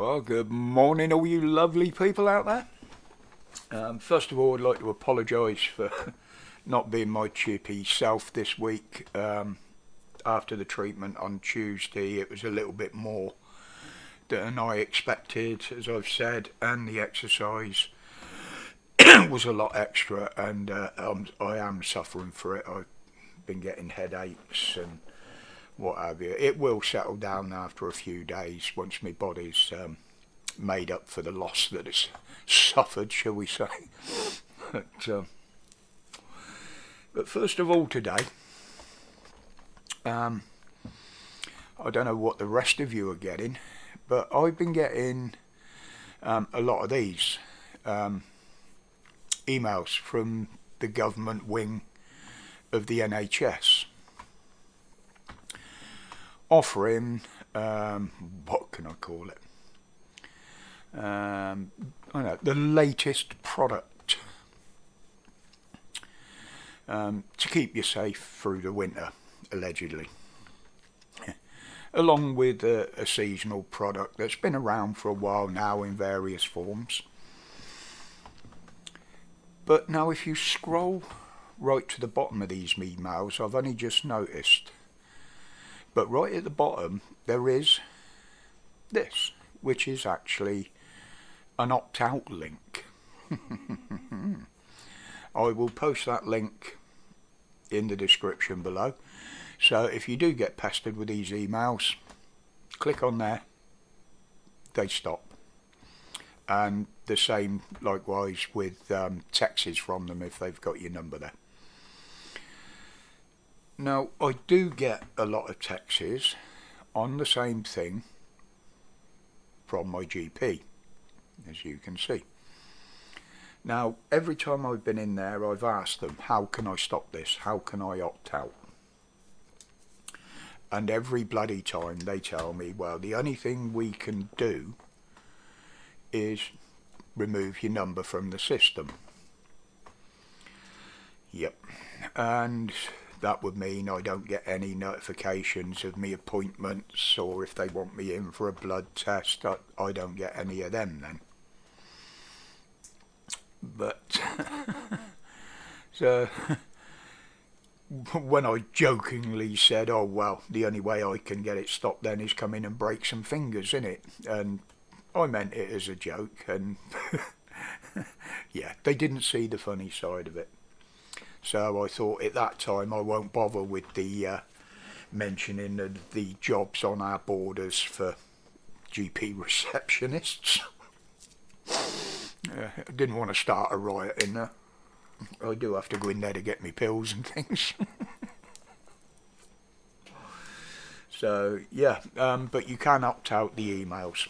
Well, good morning, all you lovely people out there. First of all, I'd like to apologise for not being my chippy self this week. After the treatment on Tuesday, it was a little bit more than I expected, as I've said, and the exercise was a lot extra, and I am suffering for it. I've been getting headaches and what have you. It will settle down after a few days once my body's made up for the loss that it's suffered, shall we say. But first of all today, I don't know what the rest of you are getting, but I've been getting a lot of these emails from the government wing of the NHS offering, what can I call it? I don't know, the latest product to keep you safe through the winter, allegedly. Along with a seasonal product that's been around for a while now in various forms. But now if you scroll right to the bottom of these emails, I've only just noticed, but right at the bottom there is this, which is actually an opt-out link. I will post that link in the description below. So if you do get pestered with these emails, click on there, they stop. And the same likewise with texts from them if they've got your number there. Now, I do get a lot of texts on the same thing from my GP, as you can see. Now, every time I've been in there, I've asked them, how can I stop this? How can I opt out? And every bloody time they tell me, well, the only thing we can do is remove your number from the system. Yep. And that would mean I don't get any notifications of me appointments, or if they want me in for a blood test, I don't get any of them then. But so when I jokingly said, oh well, the only way I can get it stopped then is come in and break some fingers, innit? And I meant it as a joke, and yeah, they didn't see the funny side of it. So I thought at that time I won't bother with the mentioning of the jobs on our borders for GP receptionists. I didn't want to start a riot in there. I do have to go in there to get me pills and things. So yeah, but you can opt out the emails,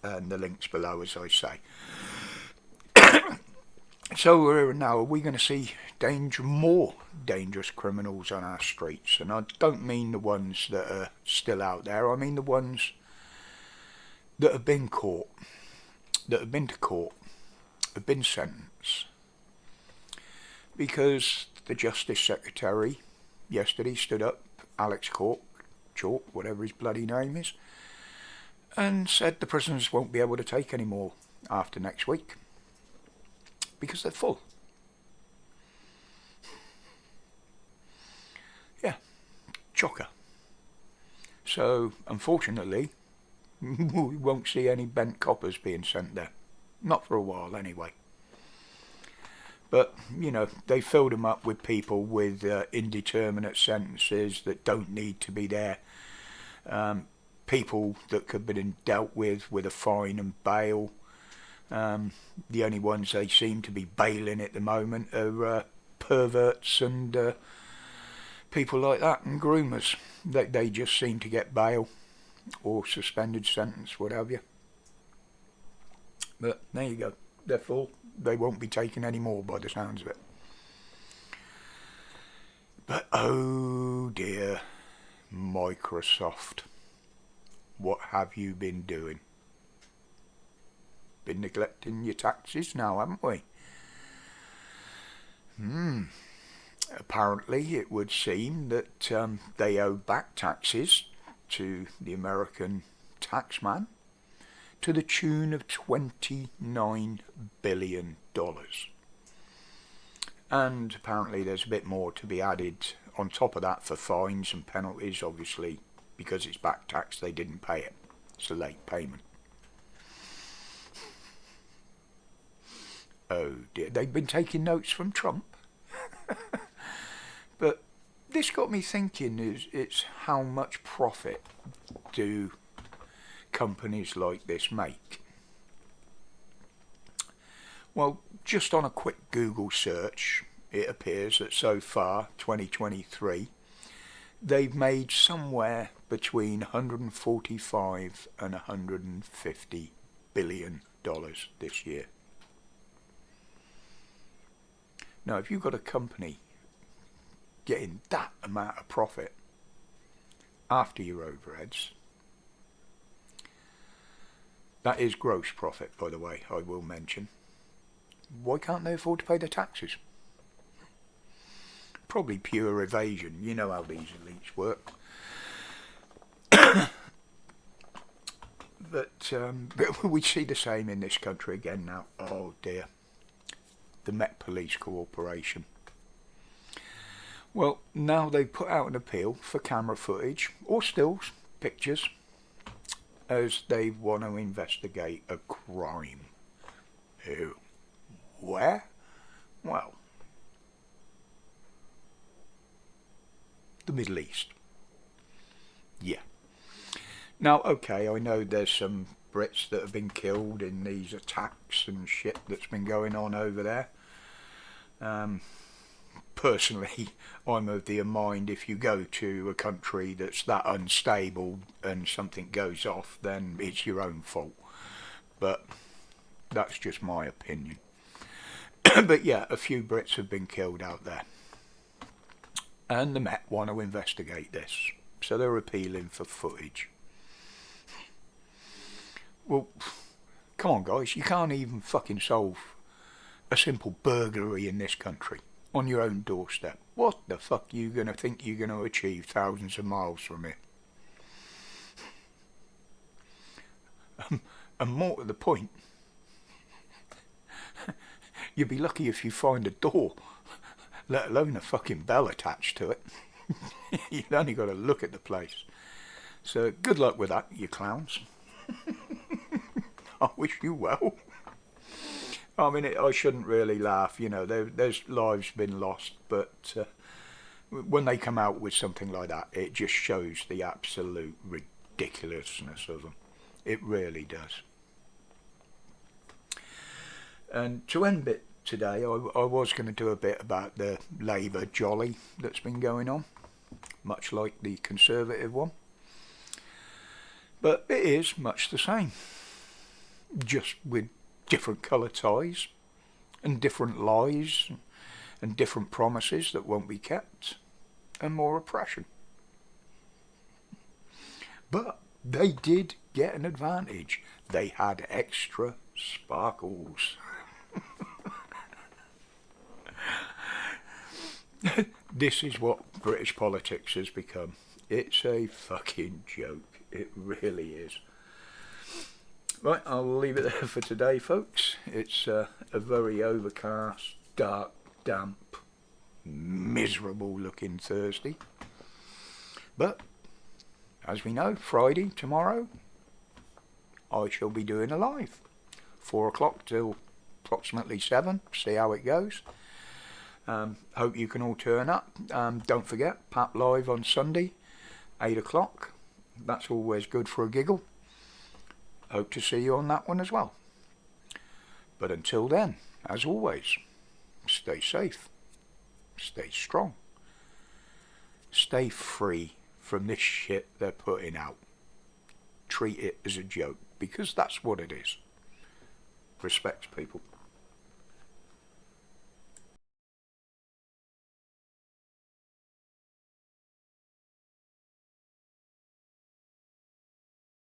and the links below, as I say. So now, are we going to see more dangerous criminals on our streets? And I don't mean the ones that are still out there. I mean the ones that have been caught, that have been to court, have been sentenced. Because the Justice Secretary yesterday stood up, Alex Chalk, whatever his bloody name is, and said the prisons won't be able to take any more after next week because they're full. Yeah, chocker. So unfortunately we won't see any bent coppers being sent there, not for a while anyway. But you know, they filled them up with people with indeterminate sentences that don't need to be there, people that could have been dealt with a fine and bail. The only ones they seem to be bailing at the moment are perverts and people like that, and groomers. They just seem to get bail or suspended sentence, what have you. But there you go, they're full. They won't be taking any more by the sounds of it. But oh dear, Microsoft, what have you been doing? Been neglecting your taxes now, haven't we? Apparently it would seem that they owe back taxes to the American taxman to the tune of $29 billion. And apparently there's a bit more to be added on top of that for fines and penalties, obviously, because it's back tax, they didn't pay it. It's a late payment. Oh dear, they've been taking notes from Trump. But this got me thinking, it's how much profit do companies like this make? Well, just on a quick Google search, it appears that so far, 2023, they've made somewhere between 145 and 150 billion dollars this year. Now, if you've got a company getting that amount of profit after your overheads, that is gross profit, by the way, I will mention. Why can't they afford to pay the taxes? Probably pure evasion. You know how these elites work. But we see the same in this country again now. Oh dear. The Met Police Corporation. Well, now they've put out an appeal for camera footage, or stills, pictures, as they want to investigate a crime. Who? Where? Well, the Middle East. Yeah. Now, okay, I know there's some Brits that have been killed in these attacks and shit that's been going on over there. Personally, I'm of the mind if you go to a country that's that unstable and something goes off, then it's your own fault. But that's just my opinion. But yeah, a few Brits have been killed out there. And the Met want to investigate this. So they're appealing for footage. Well, come on guys, you can't even fucking solve a simple burglary in this country on your own doorstep. What the fuck are you going to think you're going to achieve thousands of miles from here? And more to the point, you'd be lucky if you find a door, let alone a fucking bell attached to it. You've only got to look at the place. So good luck with that, you clowns. I wish you well. I mean, I shouldn't really laugh, you know, there's lives been lost, but when they come out with something like that, it just shows the absolute ridiculousness of them. It really does. And to end it today, I was going to do a bit about the Labour jolly that's been going on, much like the Conservative one. But it is much the same, just with different colour ties and different lies and different promises that won't be kept and more oppression. But they did get an advantage. They had extra sparkles. This is what British politics has become. It's a fucking joke. It really is. Right, I'll leave it there for today, folks. It's a very overcast, dark, damp, miserable looking Thursday. But, as we know, Friday, tomorrow, I shall be doing a live. 4 o'clock till approximately 7, see how it goes. Hope you can all turn up. Don't forget, Pap Live on Sunday, 8 o'clock. That's always good for a giggle. Hope to see you on that one as well. But until then, as always, stay safe, stay strong, stay free from this shit they're putting out. Treat it as a joke, because that's what it is. Respect, people.